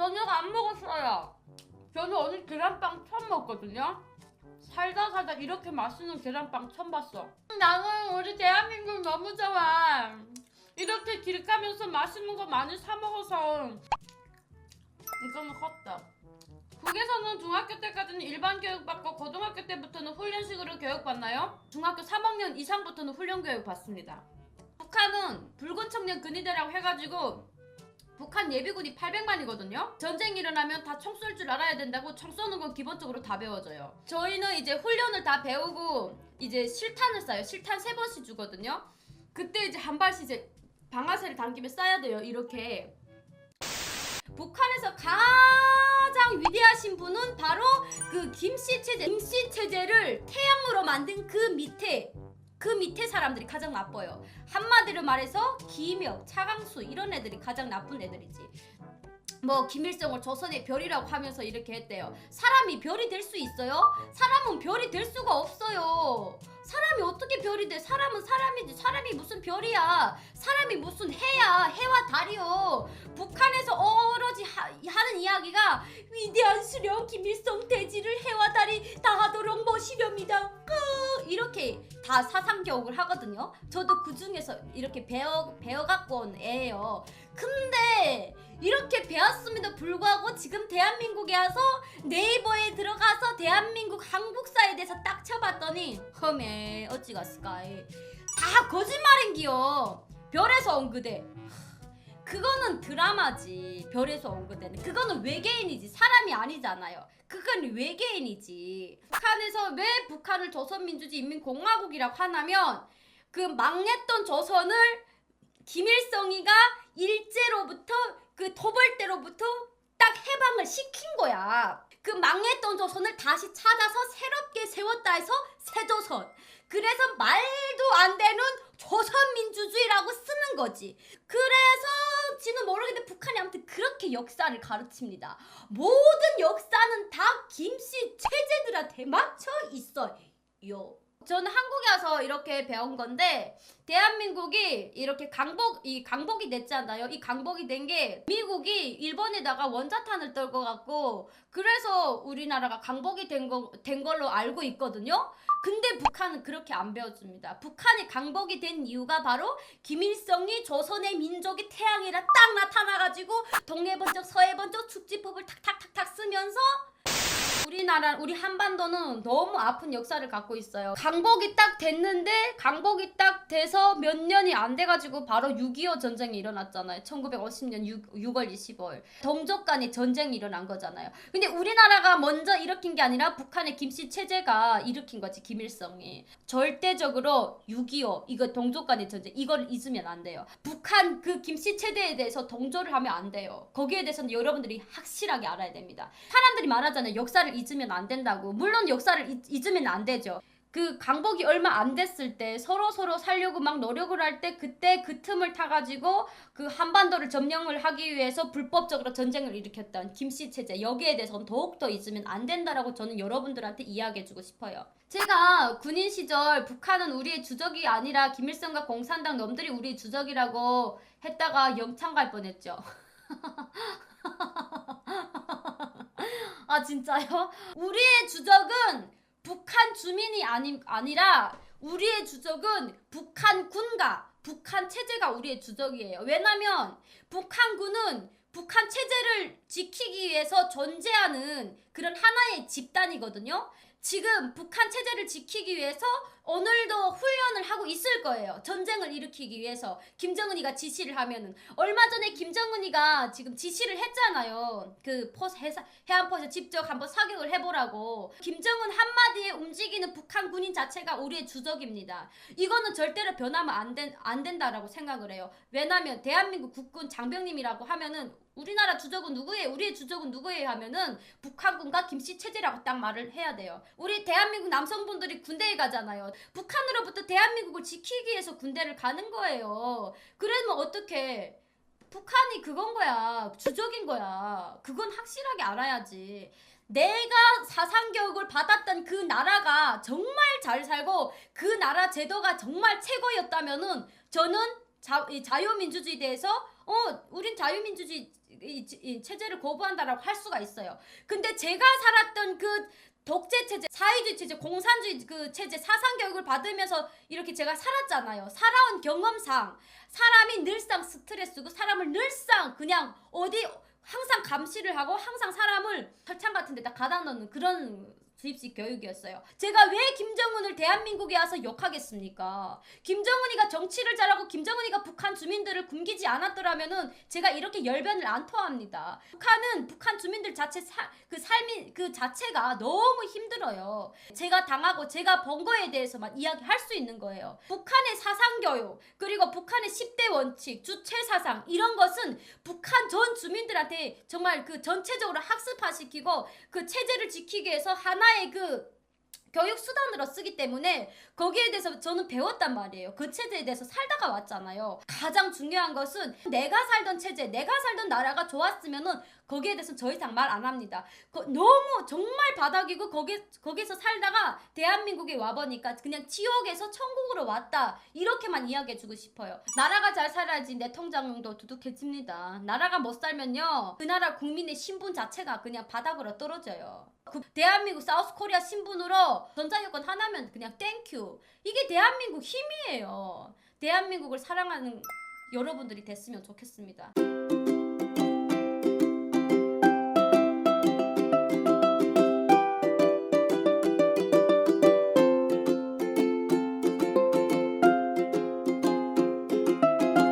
저녁 안 먹었어요. 저는 오늘 계란빵 처음 먹거든요. 살다 이렇게 맛있는 계란빵 처음 봤어. 나는 우리 대한민국 너무 좋아. 이렇게 길 가면서 맛있는 거 많이 사 먹어서 이거는 컸다. 북에서는 중학교 때까지는 일반 교육받고 고등학교 때부터는 훈련식으로 교육받나요? 중학교 3학년 이상부터는 훈련 교육 받습니다. 북한은 붉은 청년 근위대라고 해가지고 북한 예비군이 800만이거든요. 전쟁이 일어나면 다 총 쏠 줄 알아야 된다고 총 쏘는 건 기본적으로 다 배워져요. 저희는 이제 훈련을 다 배우고 이제 실탄을 쏴요. 실탄 3번씩 주거든요. 그때 이제 한 발씩 이제 방아쇠를 당기면 쏴야 돼요. 이렇게. 북한에서 가장 위대하신 분은 바로 그 김씨 체제. 김씨 체제를 태양으로 만든 그 밑에 사람들이 가장 나빠요. 한마디로 말해서 김혁, 차강수 이런 애들이 가장 나쁜 애들이지. 뭐 김일성을 조선의 별이라고 하면서 이렇게 했대요. 사람이 별이 될 수 있어요? 사람은 별이 될 수가 없어요. 사람이 어떻게 별이 돼? 사람은 사람이지. 사람이 무슨 별이야? 사람이 무슨 해야? 해와 달이요. 북한에서 어러지 하는 이야기가 위대한 수령 김일성 대지를 해와 달이 다하도록 모시렵니다. 이렇게 다 사상 교육을 하거든요. 저도 그 중에서 이렇게 배워갖고 온 애예요. 근데 이렇게 배웠음에도 불구하고 지금 대한민국에 와서 네이버에 들어가서 대한민국 한국사에 대해서 딱 쳐봤더니 험해 어찌 갔을까 다 거짓말인기요. 별에서 온 그대 그거는 드라마지. 별에서 온 그대는 그거는 외계인이지 사람이 아니잖아요. 그건 외계인이지. 북한에서 왜 북한을 조선민주주의인민공화국이라고 하냐면 그 망했던 조선을 김일성이가 일제로부터 그 토벌대로부터 딱 해방을 시킨 거야. 그 망했던 조선을 다시 찾아서 새롭게 세웠다 해서 새조선. 그래서 말도 안 되는 조선민주주의라고 쓰는 거지. 그래서 지는 모르겠는데 북한이 아무튼 그렇게 역사를 가르칩니다. 모든 역사는 다 김씨 체제들한테 맞춰 있어요. 저는 한국에 와서 이렇게 배운 건데 대한민국이 이렇게 강복이 됐잖아요. 이 강복이 된 게 미국이 일본에다가 원자탄을 떨고 갖고 그래서 우리나라가 강복이 된 걸로 알고 있거든요. 근데 북한은 그렇게 안 배워줍니다. 북한이 강복이 된 이유가 바로 김일성이 조선의 민족이 태양이라 딱 나타나가지고 동해번쩍 서해번쩍 축지법을 탁탁탁탁 쓰면서 우리 한반도는 너무 아픈 역사를 갖고 있어요. 강복이 딱 됐는데 강복이 딱 돼서 몇 년이 안 돼가지고 바로 6.25 전쟁이 일어났잖아요. 1950년 6월 25일 동족 간의 전쟁이 일어난 거잖아요. 근데 우리나라가 먼저 일으킨 게 아니라 북한의 김씨 체제가 일으킨 거지. 김일성이. 절대적으로 6.25 이거 동족 간의 전쟁 이걸 잊으면 안 돼요. 북한 그 김씨 체제에 대해서 동조를 하면 안 돼요. 거기에 대해서는 여러분들이 확실하게 알아야 됩니다. 사람들이 말하잖아요. 역사를 잊으면 안 된다고. 물론 역사를 잊으면 안 되죠. 그 강복이 얼마 안 됐을 때 서로 살려고 막 노력을 할 때 그때 그 틈을 타가지고 그 한반도를 점령을 하기 위해서 불법적으로 전쟁을 일으켰던 김씨 체제 여기에 대해서는 더욱더 잊으면 안 된다라고 저는 여러분들한테 이야기해주고 싶어요. 제가 군인 시절 북한은 우리의 주적이 아니라 김일성과 공산당 놈들이 우리의 주적이라고 했다가 영창 갈 뻔했죠. 아 진짜요? 우리의 주적은 북한 주민이 아니라 우리의 주적은 북한군과 북한 체제가 우리의 주적이에요. 왜냐면 북한군은 북한 체제를 지키기 위해서 존재하는 그런 하나의 집단이거든요. 지금 북한 체제를 지키기 위해서 오늘도 훈련을 하고 있을 거예요. 전쟁을 일으키기 위해서 김정은이가 지시를 하면은 얼마 전에 김정은이가 지금 지시를 했잖아요. 그 해안포에서 직접 한번 사격을 해보라고. 김정은 한마디에 움직이는 북한 군인 자체가 우리의 주적입니다. 이거는 절대로 변하면 안 된다라고 생각을 해요. 왜냐면 대한민국 국군 장병님이라고 하면은 우리나라 주적은 누구예요? 우리의 주적은 누구예요? 하면은 북한군과 김씨 체제라고 딱 말을 해야 돼요. 우리 대한민국 남성분들이 군대에 가잖아요. 북한으로부터 대한민국을 지키기 위해서 군대를 가는 거예요. 그러면 어떡해? 북한이 그건 거야. 주적인 거야. 그건 확실하게 알아야지. 내가 사상교육을 받았던 그 나라가 정말 잘 살고 그 나라 제도가 정말 최고였다면은 저는 이 자유민주주의에 대해서 우린 자유민주주의 이 체제를 거부한다라고 할 수가 있어요. 근데 제가 살았던 그 독재 체제, 사회주의 체제, 공산주의 그 체제, 사상 교육을 받으면서 이렇게 제가 살았잖아요. 살아온 경험상 사람이 늘상 스트레스고 사람을 늘상 그냥 어디 항상 감시를 하고 항상 사람을 철창 같은 데다 가다 넣는 그런 주입식 교육이었어요. 제가 왜 김정은을 대한민국에 와서 욕하겠습니까? 김정은이가 정치를 잘하고 김정은이가 북한 주민들을 굶기지 않았더라면은 제가 이렇게 열변을 안 토합니다. 북한은 북한 주민들 자체 그 삶이 그 자체가 너무 힘들어요. 제가 당하고 제가 번 거에 대해서만 이야기할 수 있는 거예요. 북한의 사상 교육 그리고 북한의 10대 원칙, 주체 사상 이런 것은 북한 전 주민들한테 정말 그 전체적으로 학습화시키고 그 체제를 지키기 위해서 하나의 그 교육 수단으로 쓰기 때문에 거기에 대해서 저는 배웠단 말이에요. 그 체제에 대해서 살다가 왔잖아요. 가장 중요한 것은 내가 살던 체제, 내가 살던 나라가 좋았으면은 거기에 대해서 더 이상 말 안 합니다. 너무 정말 바닥이고 거기서 살다가 대한민국에 와보니까 그냥 지옥에서 천국으로 왔다 이렇게만 이야기해주고 싶어요. 나라가 잘 살아야지 내 통장도 두둑해집니다. 나라가 못 살면요 그 나라 국민의 신분 자체가 그냥 바닥으로 떨어져요. 그 대한민국 사우스코리아 신분으로 전자여권 하나면 그냥 땡큐. 이게 대한민국 힘이에요. 대한민국을 사랑하는 여러분들이 됐으면 좋겠습니다.